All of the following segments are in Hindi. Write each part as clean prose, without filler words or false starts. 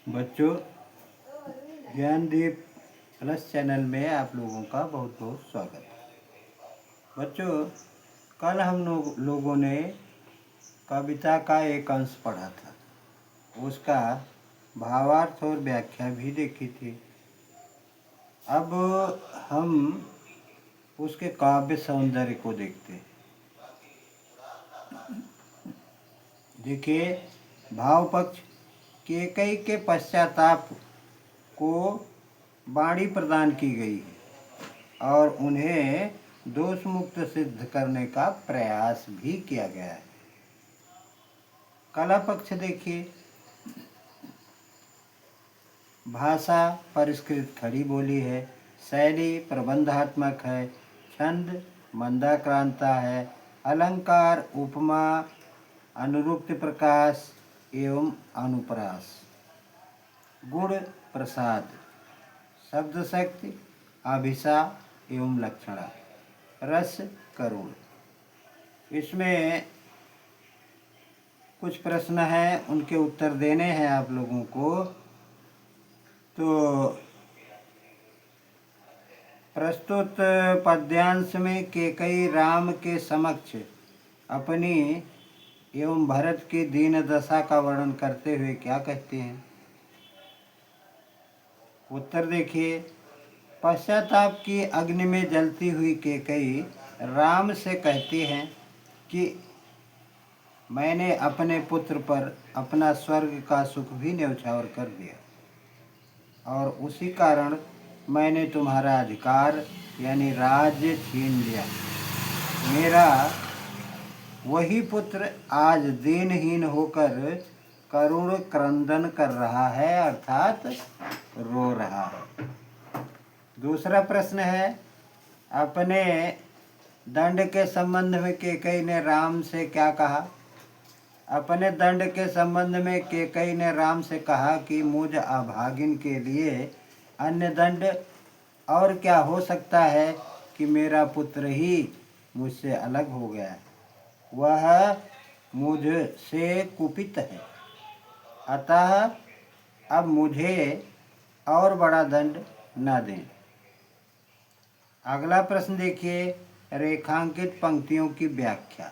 बच्चों, ज्ञानदीप प्लस चैनल में आप लोगों का बहुत बहुत स्वागत है। बच्चों, कल हम लोगों ने कविता का एक अंश पढ़ा था। उसका भावार्थ और व्याख्या भी देखी थी। अब हम उसके काव्य सौंदर्य को देखते हैं। देखिए, भाव पक्ष केकई के पश्चाताप को वाणी प्रदान की गई है और उन्हें दोष मुक्त सिद्ध करने का प्रयास भी किया गया है। कला पक्ष देखिए, भाषा परिष्कृत खड़ी बोली है, शैली प्रबंधात्मक है, छंद मंदाक्रांता है, अलंकार उपमा अनुरुक्त प्रकाश एवं अनुप्रास, गुण प्रसाद, शब्द शक्ति अभिसा एवं लक्षणा, रस करुण। इसमें कुछ प्रश्न हैं, उनके उत्तर देने हैं आप लोगों को। तो प्रस्तुत पद्यांश में केकई राम के समक्ष अपनी एवं भरत की दीन दशा का वर्णन करते हुए क्या कहते हैं? उत्तर देखिए, पश्चाताप की अग्नि में जलती हुई केकई राम से कहती हैं कि मैंने अपने पुत्र पर अपना स्वर्ग का सुख भी न्यौछावर कर दिया और उसी कारण मैंने तुम्हारा अधिकार यानी राज्य छीन लिया। मेरा वही पुत्र आज दीनहीन होकर करुण क्रंदन कर रहा है, अर्थात रो रहा है। दूसरा प्रश्न है, अपने दंड के संबंध में केकई ने राम से क्या कहा? अपने दंड के संबंध में केकई ने राम से कहा कि मुझ अभागिन के लिए अन्य दंड और क्या हो सकता है कि मेरा पुत्र ही मुझसे अलग हो गया, वह मुझसे कुपित है, अतः अब मुझे और बड़ा दंड न दें। अगला प्रश्न देखिए, रेखांकित पंक्तियों की व्याख्या।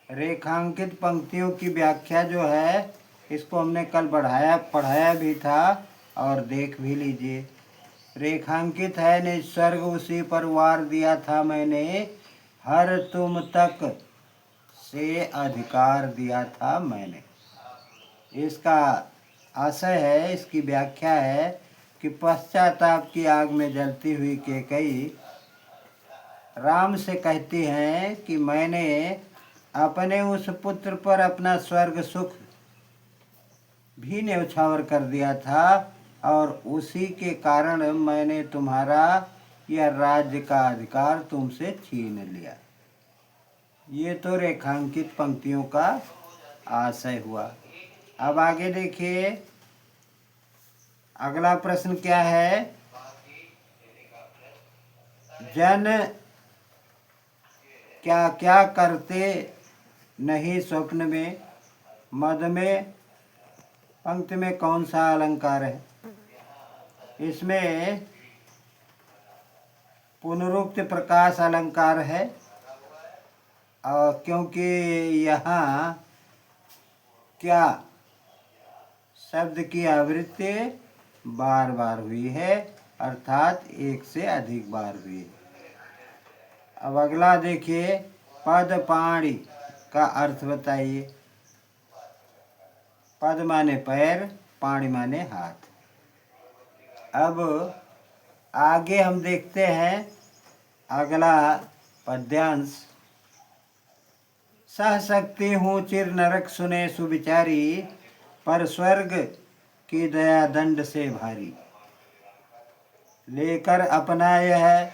रेखांकित पंक्तियों की व्याख्या जो है, इसको हमने कल पढ़ाया भी था और देख भी लीजिए। रेखांकित है, निस्वर्ग उसी पर वार दिया था मैंने, हर तुम तक से अधिकार दिया था मैंने। इसका आशय है, इसकी व्याख्या है कि पश्चाताप की आग में जलती हुई केकई राम से कहती हैं कि मैंने अपने उस पुत्र पर अपना स्वर्ग सुख भी न्यौछावर कर दिया था और उसी के कारण मैंने तुम्हारा यह राज्य का अधिकार तुमसे छीन लिया। ये तो रेखांकित पंक्तियों का आशय हुआ। अब आगे देखिए, अगला प्रश्न क्या है? जन क्या क्या करते नहीं स्वप्न में, मद में पंक्ति में कौन सा अलंकार है? इसमें पुनरुक्त प्रकाश अलंकार है, क्योंकि यहाँ क्या शब्द की आवृत्ति बार बार हुई है, अर्थात एक से अधिक बार हुई है। अब अगला देखिए, पद पाणी का अर्थ बताइए। पद माने पैर, पाणी माने हाथ। अब आगे हम देखते हैं अगला पद्यांश। सह सकती हूँ चिर नरक सुने सुविचारी, पर स्वर्ग की दया दंड से भारी। लेकर अपना यह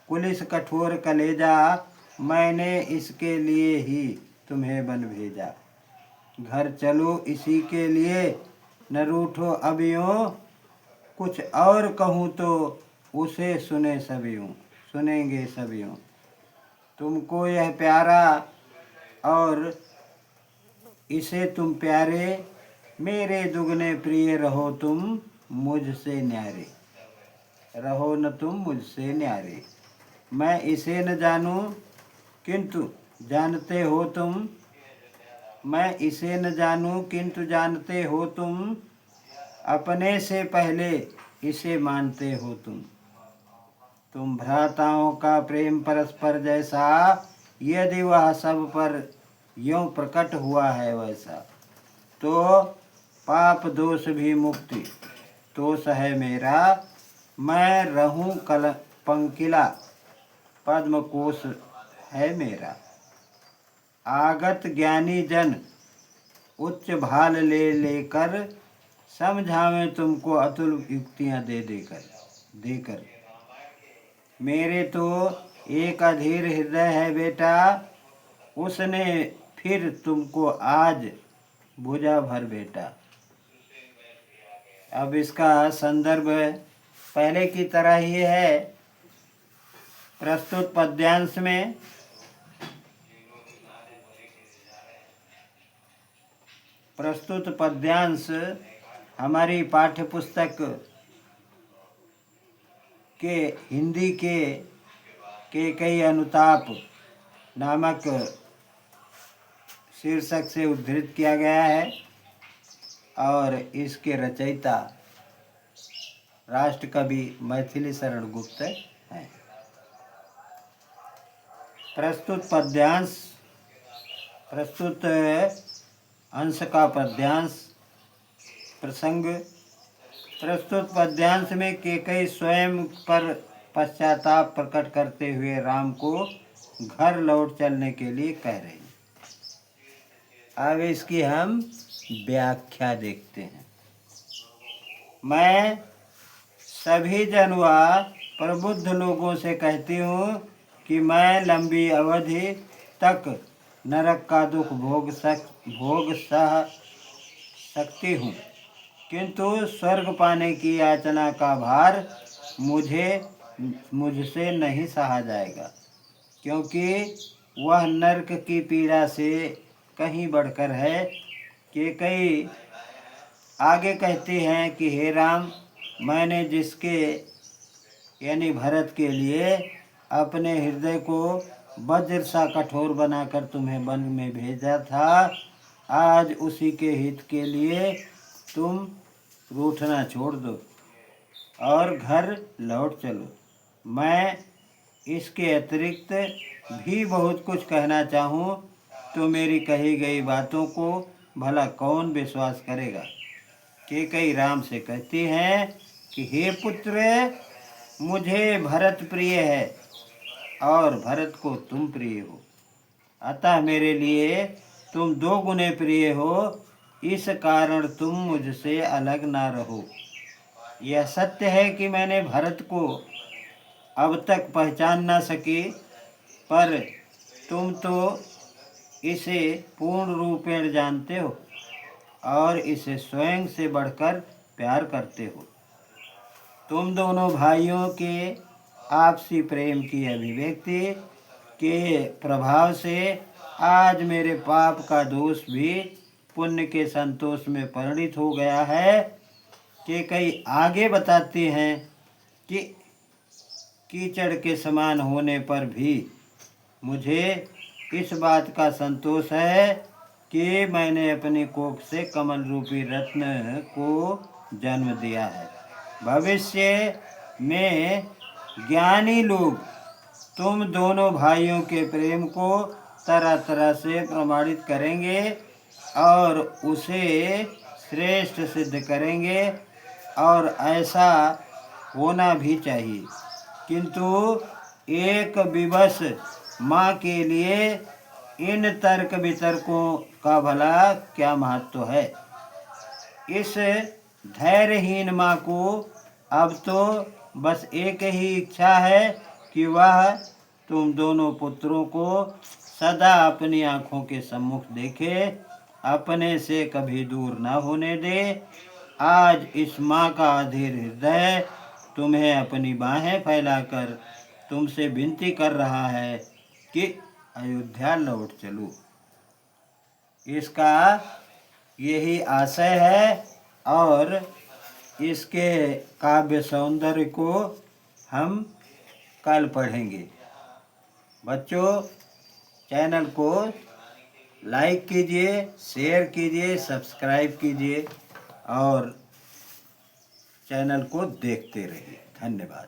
कुलिस कठोर कलेजा, मैंने इसके लिए ही तुम्हें बन भेजा। घर चलो इसी के लिए, न रूठो अब यूं, कुछ और कहूँ तो उसे सुनेंगे सब यूं। तुमको यह प्यारा और इसे तुम प्यारे, मेरे दुगने प्रिय रहो तुम मुझसे न्यारे, रहो न तुम मुझसे न्यारे। मैं इसे न जानूं किंतु जानते हो तुम, मैं इसे न जानूं किंतु जानते हो तुम, अपने से पहले इसे मानते हो तुम भ्राताओं का प्रेम परस्पर जैसा, यदि वह सब पर यों प्रकट हुआ है वैसा, तो पाप दोष भी मुक्ति तोष है मेरा। मैं रहूं कल पंकिला पद्म कोश है मेरा। आगत ज्ञानी जन उच्च भाल ले लेकर, समझावें तुमको अतुल युक्तियां दे देकर। मेरे तो एक अधीर हृदय है बेटा, उसने फिर तुमको आज भुजा भर बेटा। अब इसका संदर्भ पहले की तरह ही है। प्रस्तुत पद्यांश में प्रस्तुत पद्यांश हमारी पाठ्य पुस्तक के हिंदी के कई अनुताप नामक शीर्षक से उद्धृत किया गया है और इसके रचयिता राष्ट्र कवि मैथिली शरण गुप्त हैं। प्रस्तुत अंश का पद्यांश प्रसंग। प्रस्तुत पद्यांश में केकई स्वयं पर पश्चाताप प्रकट करते हुए राम को घर लौट चलने के लिए कह रहे हैं। अब इसकी हम व्याख्या देखते हैं। मैं सभी जनवा प्रबुद्ध लोगों से कहती हूँ कि मैं लंबी अवधि तक नरक का दुख भोग सह सकती हूँ, किंतु स्वर्ग पाने की याचना का भार मुझसे नहीं सहा जाएगा, क्योंकि वह नरक की पीड़ा से कहीं बढ़कर है। कि कई आगे कहते हैं कि हे राम, मैंने जिसके यानी भरत के लिए अपने हृदय को वज्र सा कठोर बनाकर तुम्हें वन में भेजा था, आज उसी के हित के लिए तुम रूठना छोड़ दो और घर लौट चलो। मैं इसके अतिरिक्त भी बहुत कुछ कहना चाहूँ तो मेरी कही गई बातों को भला कौन विश्वास करेगा। कि कई राम से कहती हैं कि हे पुत्र, मुझे भरत प्रिय है और भरत को तुम प्रिय हो, अतः मेरे लिए तुम दो गुने प्रिय हो, इस कारण तुम मुझसे अलग ना रहो। यह सत्य है कि मैंने भरत को अब तक पहचान ना सकी, पर तुम तो इसे पूर्ण रूपेण जानते हो और इसे स्वयं से बढ़कर प्यार करते हो। तुम दोनों भाइयों के आपसी प्रेम की अभिव्यक्ति के प्रभाव से आज मेरे पाप का दोष भी पुण्य के संतोष में परिणित हो गया है। कि कई आगे बताते हैं कि कीचड़ के समान होने पर भी मुझे इस बात का संतोष है कि मैंने अपनी कोख से कमल रूपी रत्न को जन्म दिया है। भविष्य में ज्ञानी लोग तुम दोनों भाइयों के प्रेम को तरह तरह से प्रमाणित करेंगे और उसे श्रेष्ठ सिद्ध करेंगे, और ऐसा होना भी चाहिए। किंतु एक विवश माँ के लिए इन तर्क वितर्कों का भला क्या महत्व है। इस धैर्यहीन माँ को अब तो बस एक ही इच्छा है कि वह तुम दोनों पुत्रों को सदा अपनी आँखों के सम्मुख देखे, अपने से कभी दूर न होने दे। आज इस माँ का अधीर हृदय तुम्हें अपनी बाहें फैलाकर तुमसे विनती कर रहा है कि अयोध्या लौट चलो। इसका यही आशय है और इसके काव्य सौंदर्य को हम कल पढ़ेंगे। बच्चों, चैनल को लाइक कीजिए, शेयर कीजिए, सब्सक्राइब कीजिए और चैनल को देखते रहिए। धन्यवाद।